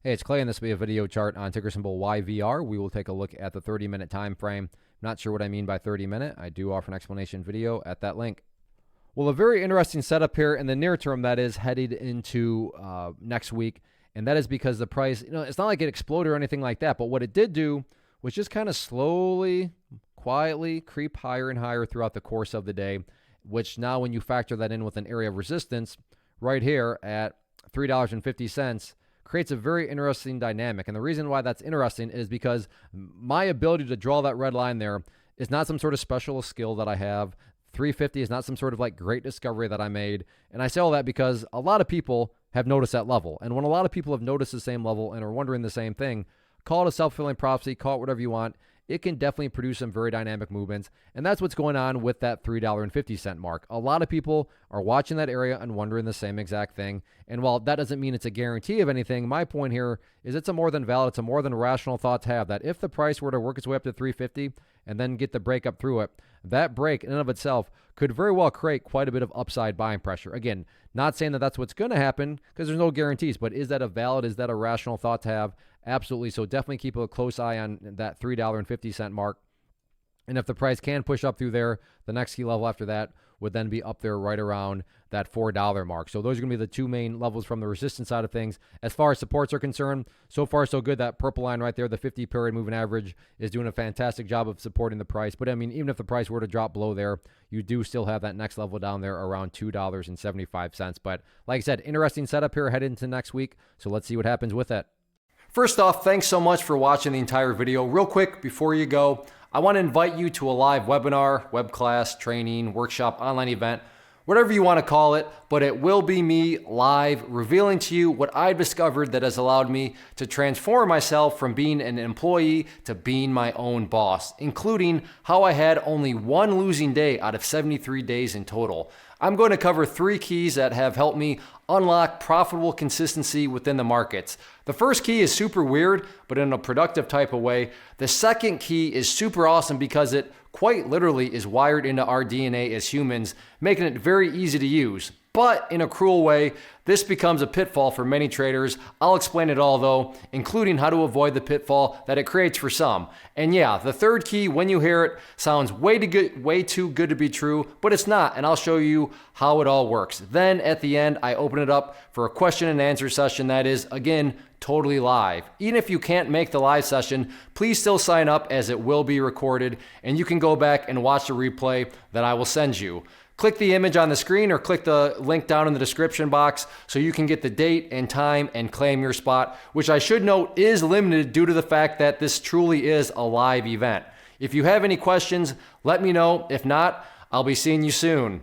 Hey, it's Clay, and this will be a video chart on ticker symbol YVR. We will take a look at the 30-minute time frame. Not sure what I mean by 30-minute. I do offer an explanation video at that link. Well, a very interesting setup here in the near term, that is headed into next week, and that is because the price, it's not like it exploded or anything like that, but what it did do was just kind of slowly, quietly creep higher and higher throughout the course of the day, which now when you factor that in with an area of resistance right here at $3.50, creates a very interesting dynamic. And the reason why that's interesting is because my ability to draw that red line there is not some sort of special skill that I have. 350 is not some sort of like great discovery that I made. And I say all that because a lot of people have noticed that level. And when a lot of people have noticed the same level and are wondering the same thing, call it a self-fulfilling prophecy, call it whatever you want. It can definitely produce some very dynamic movements. And that's what's going on with that $3.50 mark. A lot of people are watching that area and wondering the same exact thing. And while that doesn't mean it's a guarantee of anything, my point here is it's a more than valid, it's a more than rational thought to have that if the price were to work its way up to 350 and then get the break up through it, that break in and of itself could very well create quite a bit of upside buying pressure. Again, not saying that that's what's going to happen because there's no guarantees, but is that a valid, is that a rational thought to have? Absolutely. So definitely keep a close eye on that $3.50 mark. And if the price can push up through there, the next key level after that would then be up there right around that $4 mark. So those are going to be the two main levels from the resistance side of things. As far as supports are concerned, so far so good. That purple line right there, the 50-period moving average, is doing a fantastic job of supporting the price. But I mean, even if the price were to drop below there, you do still have that next level down there around $2.75. But like I said, interesting setup here headed into next week. So let's see what happens with it. First off, thanks so much for watching the entire video. Real quick, before you go, I want to invite you to a live webinar, web class, training, workshop, online event, whatever you want to call it, but it will be me live revealing to you what I've discovered that has allowed me to transform myself from being an employee to being my own boss, including how I had only one losing day out of 73 days in total. I'm going to cover 3 keys that have helped me unlock profitable consistency within the markets. The first key is super weird, but in a productive type of way. The second key is super awesome because it quite literally is wired into our DNA as humans, making it very easy to use. But in a cruel way, this becomes a pitfall for many traders. I'll explain it all though, including how to avoid the pitfall that it creates for some. And yeah, the third key, when you hear it, sounds way too good to be true, but it's not, and I'll show you how it all works. Then at the end, I open it up for a question and answer session that is, again, totally live. Even if you can't make the live session, please still sign up as it will be recorded, and you can go back and watch the replay that I will send you. Click the image on the screen or click the link down in the description box so you can get the date and time and claim your spot, which I should note is limited due to the fact that this truly is a live event. If you have any questions, let me know. If not, I'll be seeing you soon.